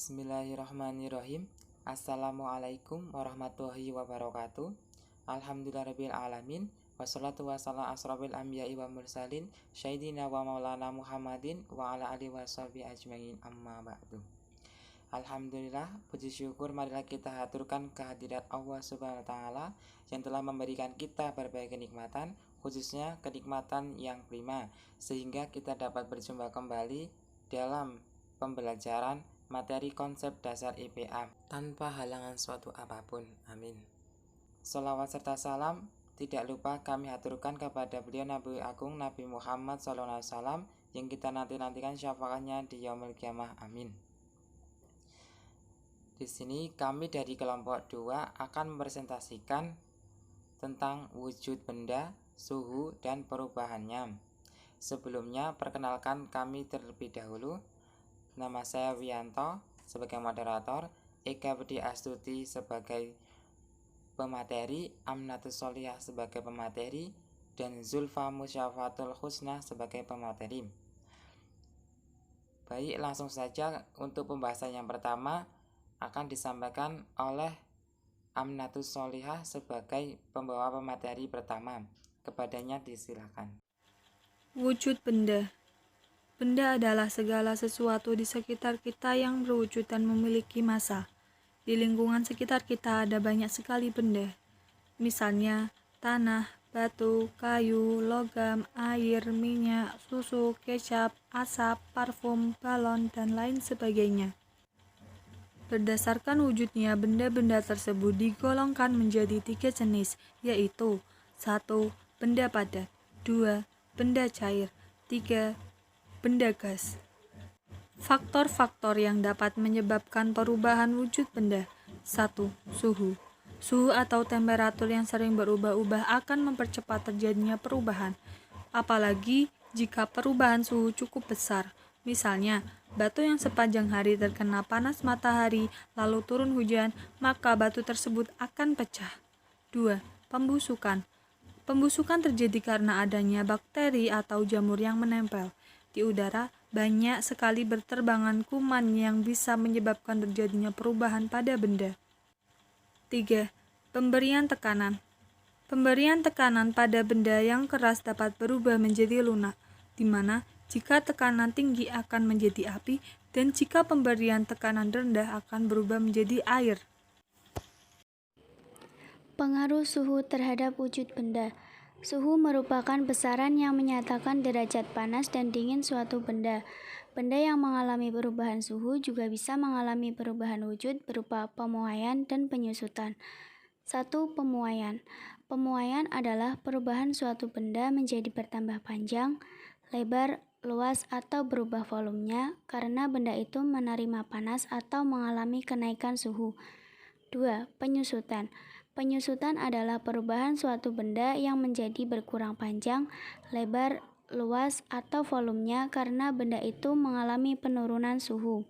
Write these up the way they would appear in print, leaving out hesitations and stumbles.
Bismillahirrahmanirrahim. Assalamualaikum warahmatullahi wabarakatuh. Alhamdulillahirabbil alamin. Wassalatu wassalamu asrofil anbiya'i wa mursalin Sayyidina wa maulana Muhammadin wa ala alihi washabihi ajmain, amma ba'du. Alhamdulillah, puji syukur marilah kita haturkan kehadirat Allah Subhanahu wa taala yang telah memberikan kita berbagai kenikmatan, khususnya kenikmatan yang prima, sehingga kita dapat berjumpa kembali dalam pembelajaran materi konsep dasar IPA tanpa halangan suatu apapun. Amin. Sholawat serta salam tidak lupa kami haturkan kepada beliau Nabi Agung Nabi Muhammad SAW yang kita nantikan syafaatnya di yaumul qiyamah. Amin. Di sini kami dari kelompok 2 akan mempresentasikan tentang wujud benda, suhu, dan perubahannya. Sebelumnya perkenalkan kami terlebih dahulu. Nama saya Wianto sebagai moderator, Eka Budi Astuti sebagai pemateri, Amnatus Solihah sebagai pemateri, dan Zulfa Musyafatul Husna sebagai pemateri. Baik, langsung saja untuk pembahasan yang pertama akan disampaikan oleh Amnatus Solihah sebagai pembawa pemateri pertama. Kepadanya disilakan. Wujud benda. Benda adalah segala sesuatu di sekitar kita yang berwujud dan memiliki massa. Di lingkungan sekitar kita ada banyak sekali benda. Misalnya, tanah, batu, kayu, logam, air, minyak, susu, kecap, asap, parfum, balon, dan lain sebagainya. Berdasarkan wujudnya, benda-benda tersebut digolongkan menjadi 3 jenis, yaitu 1. Benda padat, 2. Benda cair, 3. Benda gas. Faktor-faktor yang dapat menyebabkan perubahan wujud benda. 1. Suhu. Suhu atau temperatur yang sering berubah-ubah akan mempercepat terjadinya perubahan, apalagi jika perubahan suhu cukup besar. Misalnya, batu yang sepanjang hari terkena panas matahari lalu turun hujan, maka batu tersebut akan pecah. 2. Pembusukan. Pembusukan terjadi karena adanya bakteri atau jamur yang menempel. Di udara, banyak sekali berterbangan kuman yang bisa menyebabkan terjadinya perubahan pada benda. 3. Pemberian tekanan. Pemberian tekanan pada benda yang keras dapat berubah menjadi lunak, di mana jika tekanan tinggi akan menjadi api, dan jika pemberian tekanan rendah akan berubah menjadi air. Pengaruh suhu terhadap wujud benda. Suhu merupakan besaran yang menyatakan derajat panas dan dingin suatu benda. Benda yang mengalami perubahan suhu juga bisa mengalami perubahan wujud berupa pemuaian dan penyusutan. 1. Pemuaian. Pemuaian adalah perubahan suatu benda menjadi bertambah panjang, lebar, luas, atau berubah volumenya karena benda itu menerima panas atau mengalami kenaikan suhu. 2. Penyusutan. Penyusutan adalah perubahan suatu benda yang menjadi berkurang panjang, lebar, luas, atau volumenya karena benda itu mengalami penurunan suhu.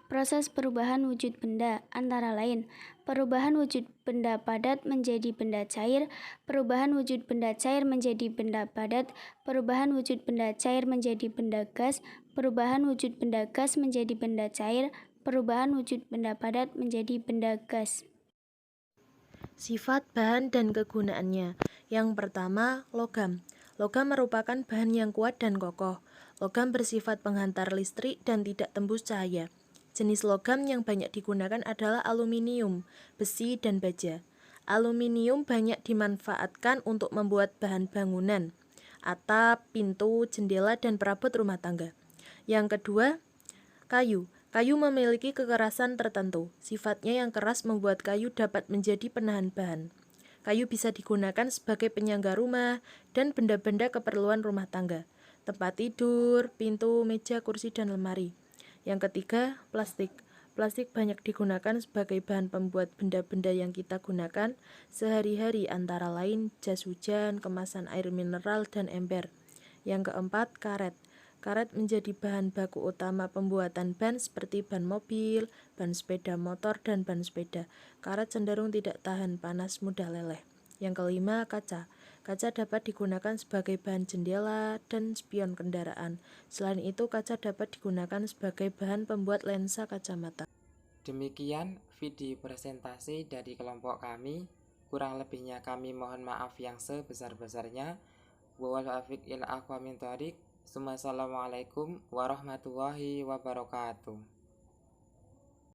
Proses perubahan wujud benda antara lain perubahan wujud benda padat menjadi benda cair, perubahan wujud benda cair menjadi benda padat, perubahan wujud benda cair menjadi benda gas, perubahan wujud benda gas menjadi benda cair, perubahan wujud benda padat menjadi benda gas. Sifat bahan dan kegunaannya. Yang pertama, logam. Logam merupakan bahan yang kuat dan kokoh. Logam bersifat penghantar listrik dan tidak tembus cahaya. Jenis logam yang banyak digunakan adalah aluminium, besi, dan baja. Aluminium banyak dimanfaatkan untuk membuat bahan bangunan, atap, pintu, jendela, dan perabot rumah tangga. Yang kedua, kayu. Kayu memiliki kekerasan tertentu. Sifatnya yang keras membuat kayu dapat menjadi penahan bahan. Kayu bisa digunakan sebagai penyangga rumah dan benda-benda keperluan rumah tangga, tempat tidur, pintu, meja, kursi, dan lemari. Yang ketiga, plastik. Plastik banyak digunakan sebagai bahan pembuat benda-benda yang kita gunakan sehari-hari, antara lain jas hujan, kemasan air mineral, dan ember. Yang keempat, karet. Karet menjadi bahan baku utama pembuatan ban seperti ban mobil, ban sepeda motor, dan ban sepeda. Karet cenderung tidak tahan panas, mudah leleh. Yang kelima, kaca. Kaca dapat digunakan sebagai bahan jendela dan spion kendaraan. Selain itu, kaca dapat digunakan sebagai bahan pembuat lensa kacamata. Demikian video presentasi dari kelompok kami. Kurang lebihnya kami mohon maaf yang sebesar-besarnya. Wal afiq ila aqwa min thoriq. Assalamualaikum warahmatullahi wabarakatuh.